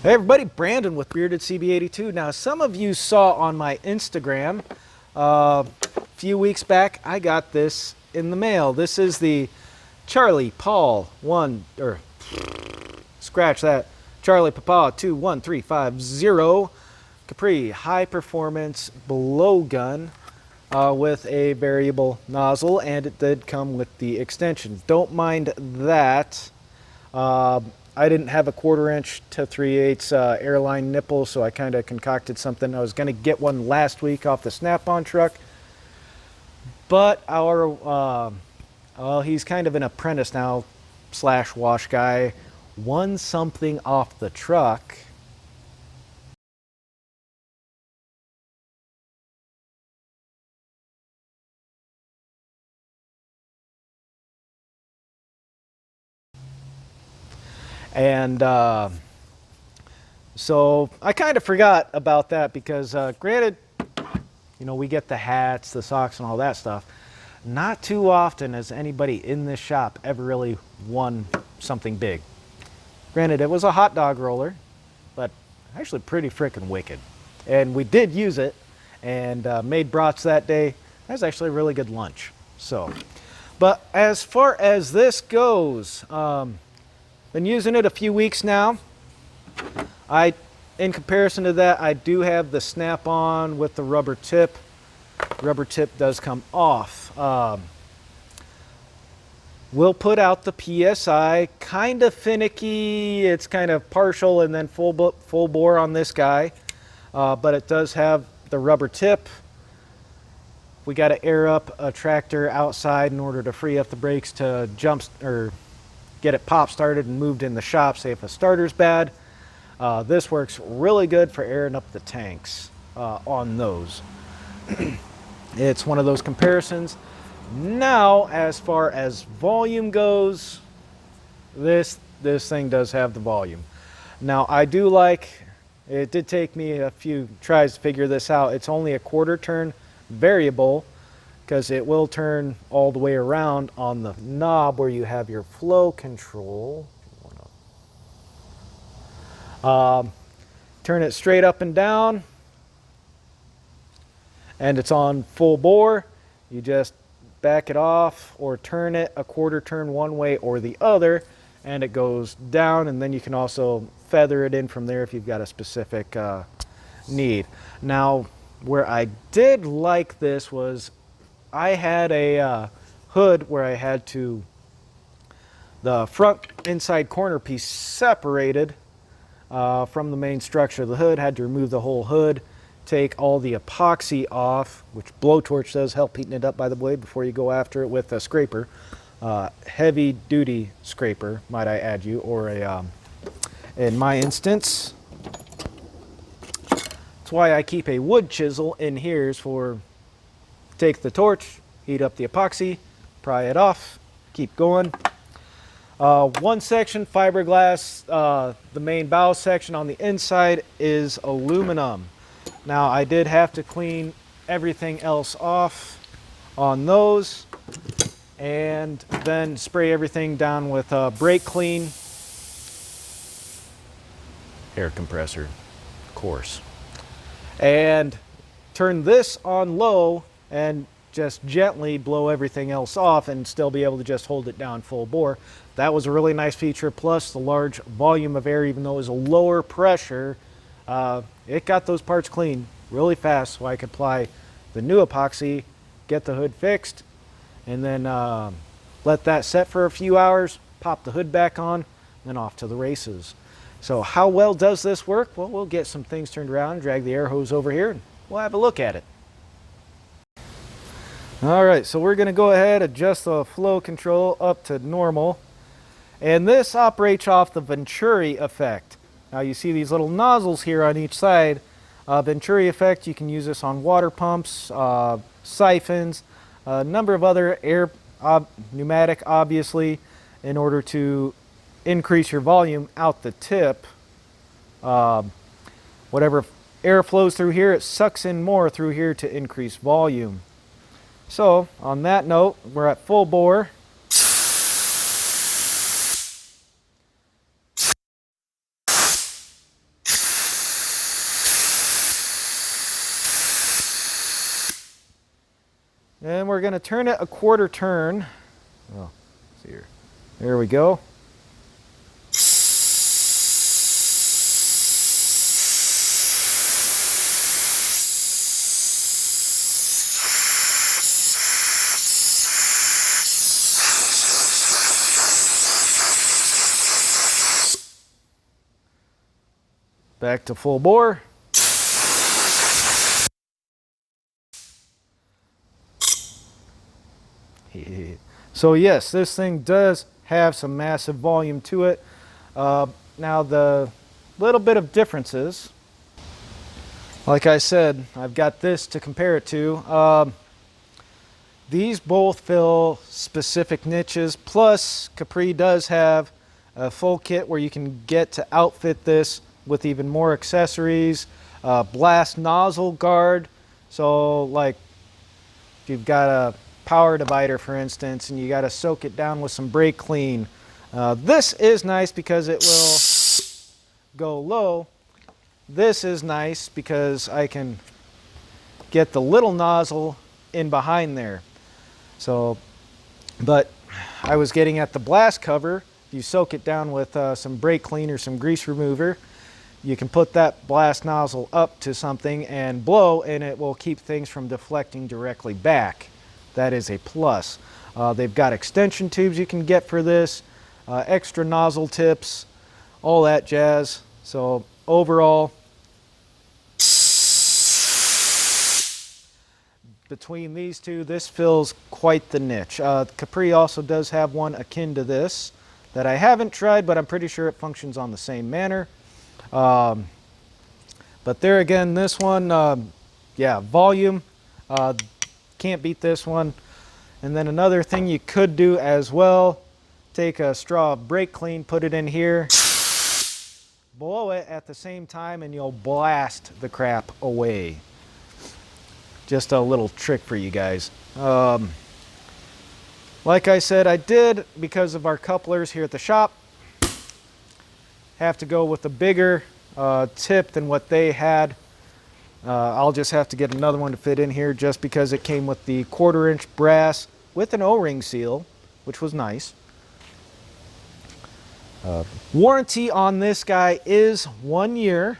Hey everybody, Brandon with Bearded CB82. Now, some of you saw on my Instagram a few weeks back, I got this in the mail. This is the Charlie Paul 1, or scratch that, Charlie Papa 21350 Capri high performance blowgun with a variable nozzle, and it did come with the extension. Don't mind that. I didn't have a 1/4 inch to 3/8 airline nipple, so I kind of concocted something. I was going to get one last week off the Snap-on truck, but well, he's kind of an apprentice now slash wash guy. Won something off the truck. And so I kind of forgot about that because, granted, you know, we get the hats, the socks, and all that stuff. Not too often has anybody in this shop ever really won something big. Granted, it was a hot dog roller, but actually pretty freaking wicked. And we did use it and made brats that day. That was actually a really good lunch. So, but as far as this goes, been using it a few weeks now. In comparison to that, I do have the Snap-on with the rubber tip. Rubber tip does come off. We'll put out the PSI, kind of finicky. It's kind of partial and then full bore on this guy, but it does have the rubber tip. We got to air up a tractor outside in order to free up the brakes to get it pop started and moved in the shop, say if a starter's bad. This works really good for airing up the tanks on those. It's one of those comparisons. Now, as far as volume goes, this thing does have the volume. Now, I do like, it did take me a few tries to figure this out. It's only a 1/4 turn variable because it will turn all the way around on the knob where you have your flow control. Turn it straight up and down, and it's on full bore. You just back it off or turn it a 1/4 turn one way or the other, and it goes down, and then you can also feather it in from there if you've got a specific need. Now, where I did like this was I had a hood where I had the front inside corner piece separated from the main structure of the hood. Had to remove the whole hood, take all the epoxy off, which blowtorch does help heating it up, by the way, before you go after it with a scraper. Heavy duty scraper, might I add you, or in my instance, that's why I keep a wood chisel in here, is for take the torch, heat up the epoxy, pry it off, keep going. One section fiberglass, the main bow section on the inside is aluminum. Now, I did have to clean everything else off on those and then spray everything down with brake clean. Air compressor, of course. And turn this on low and just gently blow everything else off and still be able to just hold it down full bore. That was a really nice feature, plus the large volume of air. Even though it was a lower pressure, it got those parts clean really fast, so I could apply the new epoxy, get the hood fixed, and then let that set for a few hours, pop the hood back on, and then off to the races. So how well does this work? Well, we'll get some things turned around, drag the air hose over here, and we'll have a look at it. All right, so we're going to go ahead and adjust the flow control up to normal. And this operates off the Venturi effect. Now you see these little nozzles here on each side. Venturi effect, you can use this on water pumps, siphons, a number of other pneumatic, obviously, in order to increase your volume out the tip. Whatever air flows through here, it sucks in more through here to increase volume. So, on that note, we're at full bore. we're going to turn it a quarter turn. Oh, let's see here. There we go. Back to full bore. So yes, this thing does have some massive volume to it. Now the little bit of differences, like I said, I've got this to compare it to. These both fill specific niches, plus Capri does have a full kit where you can get to outfit this with even more accessories, blast nozzle guard. So like if you've got a power divider, for instance, and you got to soak it down with some brake clean, this is nice because it will go low. This is nice because I can get the little nozzle in behind there. So, but I was getting at the blast cover. You soak it down with some brake clean or some grease remover. You can put that blast nozzle up to something and blow, and it will keep things from deflecting directly back. That is a plus. They've got extension tubes you can get for this, extra nozzle tips, all that jazz. So overall, between these two, this fills quite the niche. Capri also does have one akin to this that I haven't tried, but I'm pretty sure it functions on the same manner. But there again, this one, yeah, volume, can't beat this one. And then another thing you could do as well, take a straw of brake clean, put it in here, blow it at the same time, and you'll blast the crap away. Just a little trick for you guys. Like I said, I did, because of our couplers here at the shop, have to go with a bigger tip than what they had. I'll just have to get another one to fit in here just because it came with the 1/4-inch brass with an O-ring seal, which was nice. Warranty on this guy is 1 year,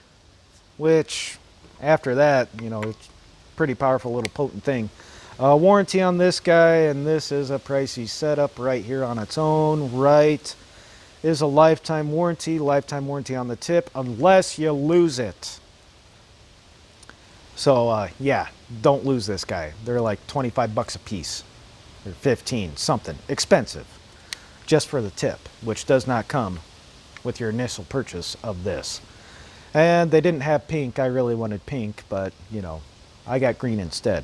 which after that, you know, it's pretty powerful little potent thing. Warranty on this guy, and this is a pricey setup right here on its own, right, is a lifetime warranty on the tip, unless you lose it. So yeah, don't lose this guy. They're like 25 bucks a piece, or 15, something expensive, just for the tip, which does not come with your initial purchase of this. And they didn't have pink. I really wanted pink, but you know, I got green instead.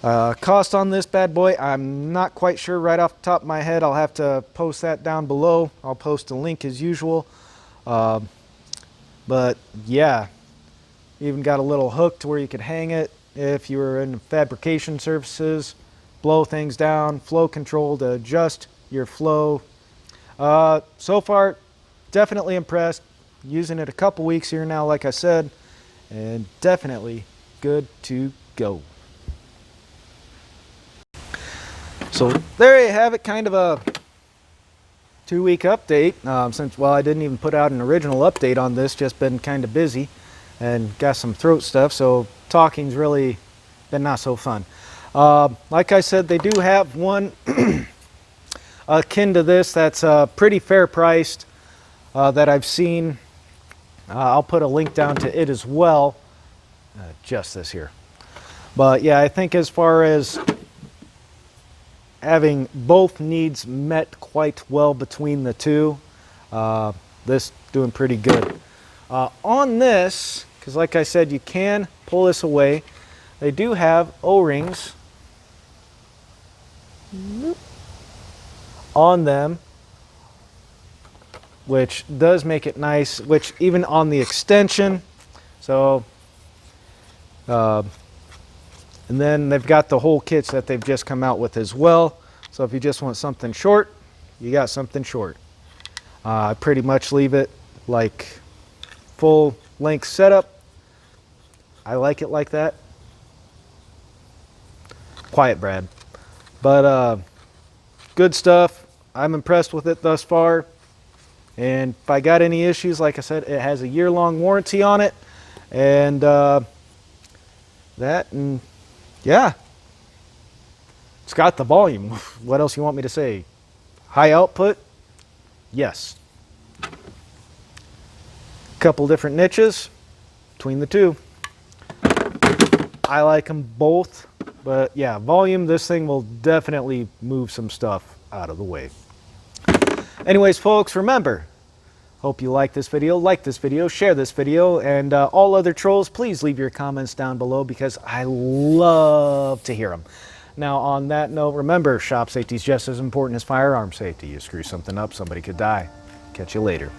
Cost on this bad boy, I'm not quite sure right off the top of my head. I'll have to post that down below. I'll post a link as usual. But yeah, even got a little hook to where you could hang it if you were in fabrication services, blow things down, flow control to adjust your flow. So far, definitely impressed. Using it a couple weeks here now, like I said, and definitely good to go. So there you have it, kind of a 2-week update. Since, well, I didn't even put out an original update on this, just been kind of busy and got some throat stuff, so talking's really been not so fun. Like I said, they do have one akin to this that's pretty fair priced that I've seen. I'll put a link down to it as well. Just this here. But yeah, I think as far as having both needs met quite well between the two, this doing pretty good. On this, because like I said, you can pull this away. They do have O-rings on them, which does make it nice, which even on the extension. So, and then they've got the whole kits that they've just come out with as well. So if you just want something short, you got something short. I pretty much leave it like full length setup. I like it like that. quiet Brad. But good stuff. I'm impressed with it thus far. And if I got any issues, like I said, it has a year-long warranty on it. And and yeah, it's got the volume. What else you want me to say? High output? Yes. Couple different niches between the two. I like them both, but yeah, volume, this thing will definitely move some stuff out of the way. Anyways, folks, remember, hope you like this video, share this video, and all other trolls, please leave your comments down below because I love to hear them. Now, on that note, remember, shop safety is just as important as firearm safety. You screw something up, somebody could die. Catch you later.